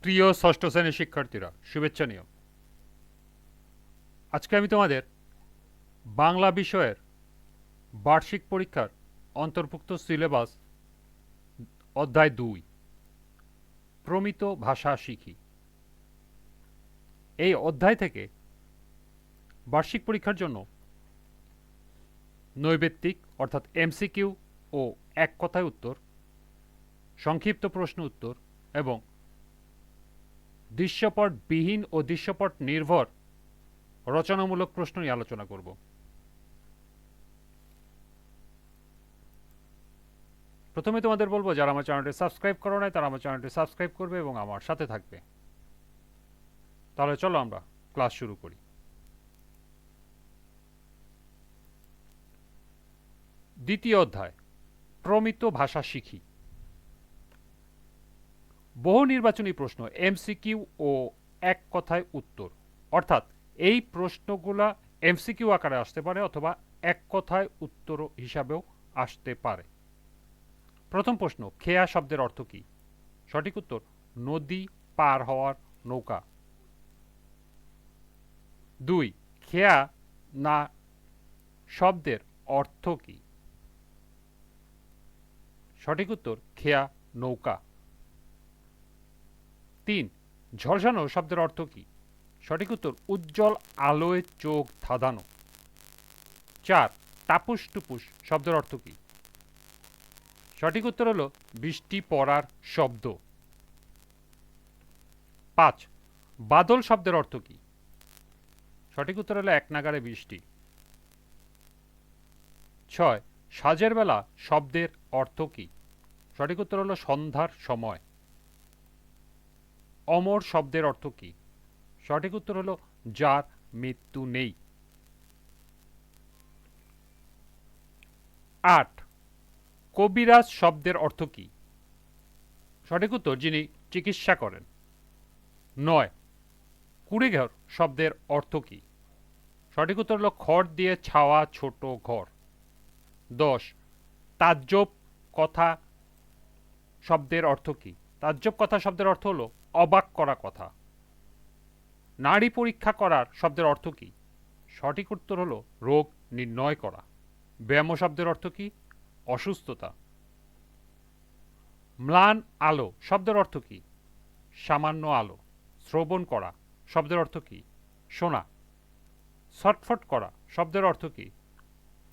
প্রিয় ষষ্ঠ শ্রেণীর শিক্ষার্থীরা, শুভেচ্ছা নিও। আজকে আমি তোমাদের বাংলা বিষয়ের বার্ষিক পরীক্ষার অন্তর্ভুক্ত সিলেবাস অধ্যায় 2 প্রমিত ভাষা শিখি, এই অধ্যায় থেকে বার্ষিক পরীক্ষার জন্য নৈবেত্তিক অর্থাৎ এমসিকিউ ও এক কথায় উত্তর, সংক্ষিপ্ত প্রশ্ন উত্তর এবং দৃশ্যপটবিহীন ও দৃশ্যপট নির্ভর রচনামূলক প্রশ্ন নিয়ে আলোচনা করব। প্রথমে তোমাদের বলবো, যারা আমার চ্যানেলটি সাবস্ক্রাইব করো নাই তারা আমার চ্যানেলটি সাবস্ক্রাইব করবে এবং আমার সাথে থাকবে। তাহলে চলো আমরা ক্লাস শুরু করি। দ্বিতীয় অধ্যায়, প্রমিত ভাষা শিখি। বহু নির্বাচনী প্রশ্ন, এমসিকিউ ও এক কথায় উত্তর, অর্থাৎ এই প্রশ্নগুলা এমসিকিউ আকারে আসতে পারে অথবা এক কথায় উত্তর হিসাবেও আসতে পারে। প্রথম প্রশ্ন, খেয়া শব্দের অর্থ কি? সঠিক উত্তর নদী পার হওয়ার নৌকা। 2, খেয়া না শব্দের অর্থ কি? সঠিক উত্তর খেয়া নৌকা। 3, ঝলসানো শব্দের অর্থ কি? সঠিক উত্তর উজ্জ্বল আলোয় চোখ ধাঁধানো। 4, টাপুস টুপুস শব্দের অর্থ কি? সঠিক উত্তর হলো বৃষ্টি পড়ার শব্দ। 5, বাদল শব্দের অর্থ কি? সঠিক উত্তর হলো এক নাগাড়ে বৃষ্টি। 6, সাঁঝের বেলা শব্দের অর্থ কি? সঠিক উত্তর হলো সন্ধ্যার সময়। অমর শব্দের অর্থ কি? সঠিক উত্তর হলো যার মৃত্যু নেই। 8, কবিরাজ শব্দের অর্থ কি? সঠিক উত্তর যিনি চিকিৎসা করেন। 9, কুড়েঘর শব্দের অর্থ কি? সঠিক উত্তর হলো খড় দিয়ে ছাওয়া ছোট ঘর। 10, তাজ্জব কথা শব্দের অর্থ কি? তাজ্জব কথা শব্দের অর্থ হলো অবাক করা কথা। নাড়ি পরীক্ষা করার শব্দের অর্থ কি? সঠিক উত্তর হলো রোগ নির্ণয় করা। ব্যায়াম শব্দের অর্থ কি? অসুস্থতা। ম্লান আলো শব্দের অর্থ কি? সামান্য আলো। শ্রবণ করা শব্দের অর্থ কি? শোনা। ছটফট করা শব্দের অর্থ কি?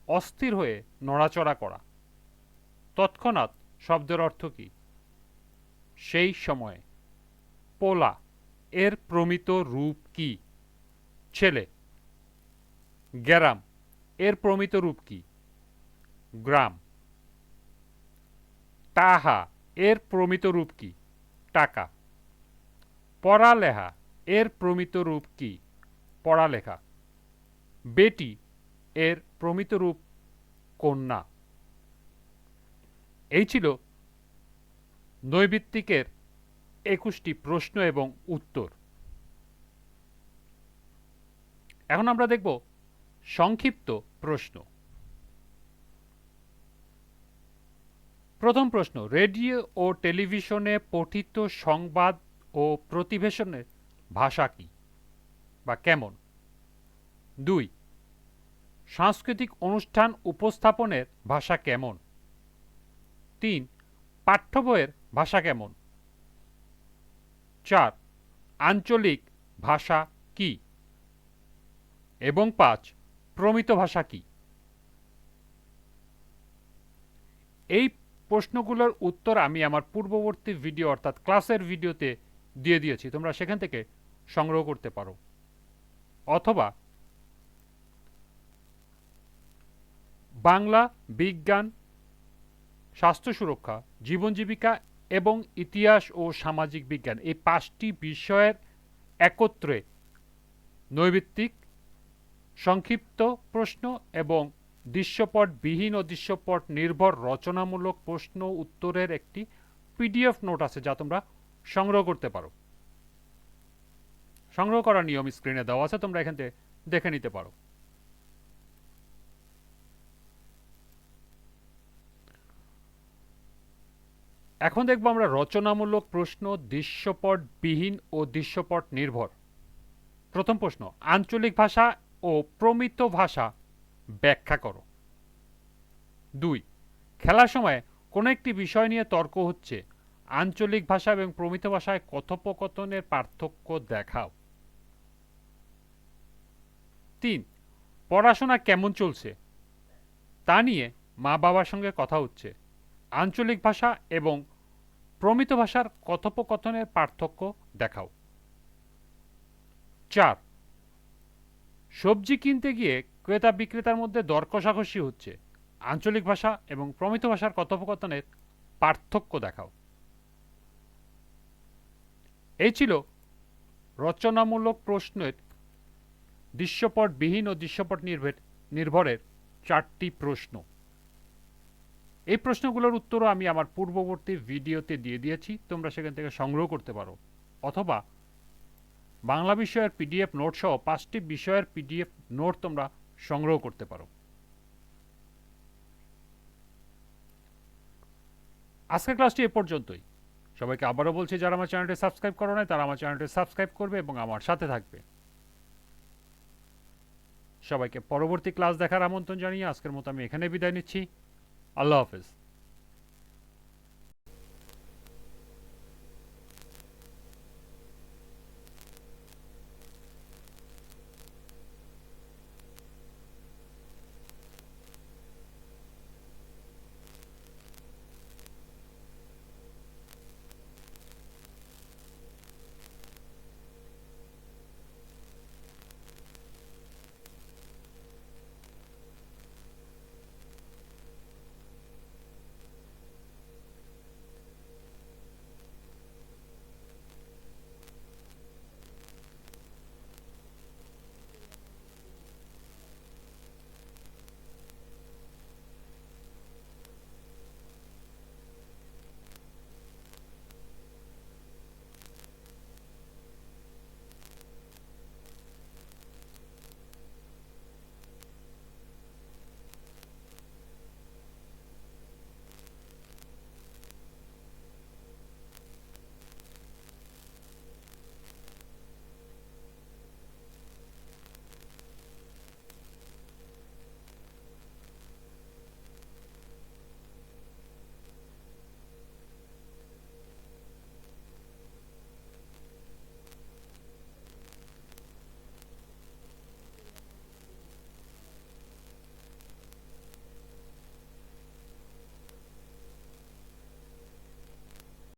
অস্থির হয়ে নড়াচড়া করা। তৎক্ষণাৎ শব্দের অর্থ কি? সেই সময়ে। পোলা এর প্রমিত রূপ কি? ছেলে। গ্রাম এর প্রমিত রূপ কি? গ্রাম। তাহা এর প্রমিত রূপ কি? টাকা। পড়ালেখা এর প্রমিত রূপ কি? পড়ালেখা। বেটি এর প্রমিত রূপ কন্যা। এই ছিল নৈবিত্তিকের 21টি প্রশ্ন এবং উত্তর। এখন আমরা দেখব সংক্ষিপ্ত প্রশ্ন। প্রথম প্রশ্ন, রেডিও ও টেলিভিশনে পঠিত সংবাদ ও প্রতিবেদনের ভাষা কি বা কেমন? 2, সাংস্কৃতিক অনুষ্ঠান উপস্থাপনের ভাষা কেমন? 3, পাঠ্য বইয়ের ভাষা কেমন? 4, আঞ্চলিক ভাষা কি? এবং 5, প্রমিত ভাষা কি? এই প্রশ্নগুলোর উত্তর আমি আমার পূর্ববর্তী ভিডিও অর্থাৎ ক্লাসের ভিডিওতে দিয়ে দিয়েছি, তোমরা সেখান থেকে সংগ্রহ করতে পারো। অথবা বাংলা, বিজ্ঞান, স্বাস্থ্য সুরক্ষা, জীবন জীবিকা এবং ইতিহাস ও সামাজিক বিজ্ঞান, এই 5টি বিষয়ের একত্রে নৈবিত্তিক সংক্ষিপ্ত প্রশ্ন এবং দৃশ্যপটবিহীন ও দৃশ্যপট নির্ভর রচনামূলক প্রশ্ন উত্তরের একটি পিডিএফ নোট আছে, যা তোমরা সংগ্রহ করতে পারো। সংগ্রহ করার নিয়ম স্ক্রিনে দেওয়া আছে, তোমরা এখান থেকে দেখে নিতে পারো। এখন দেখব আমরা রচনামূলক প্রশ্ন দৃশ্যপটবিহীন ও দৃশ্যপট নির্ভর। প্রথম প্রশ্ন, আঞ্চলিক ভাষা ও প্রমিত ভাষা ব্যাখ্যা করো। 2, খেলার সময় কোনো একটি বিষয় নিয়ে তর্ক হচ্ছে, আঞ্চলিক ভাষা এবং প্রমিত ভাষায় কথোপকথনের পার্থক্য দেখাও। 3, পড়াশোনা কেমন চলছে তা নিয়ে মা বাবার সঙ্গে কথা হচ্ছে, আঞ্চলিক ভাষা এবং প্রমিত ভাষার কথোপকথনের পার্থক্য দেখাও। 4, সবজি কিনতে গিয়ে ক্রেতা বিক্রেতার মধ্যে দর কষাকষি হচ্ছে, আঞ্চলিক ভাষা এবং প্রমিত ভাষার কথোপকথনের পার্থক্য দেখাও। এই ছিল রচনামূলক প্রশ্নের দৃশ্যপটবিহীন ও দৃশ্যপট নির্ভরের 4টি প্রশ্ন। এই প্রশ্নগুলোর উত্তরও আমি আমার পূর্ববর্তী ভিডিওতে দিয়ে দিয়েছি, তোমরা সেখান থেকে সংগ্রহ করতে পারো, অথবা বাংলা বিষয়ের পিডিএফ নোট সহ 5টি বিষয়ের পিডিএফ নোট তোমরা সংগ্রহ করতে পারো। আজকের ক্লাসটি এ পর্যন্তই। সবাইকে আবারও বলছি, যারা আমার চ্যানেলটি সাবস্ক্রাইব করো নাই তারা আমার চ্যানেলটি সাবস্ক্রাইব করবে এবং আমার সাথে থাকবে। সবাইকে পরবর্তী ক্লাস দেখার আমন্ত্রণ জানিয়ে আজকের মতো আমি এখানে বিদায় নিচ্ছি। আল্লাহ হাফেজ।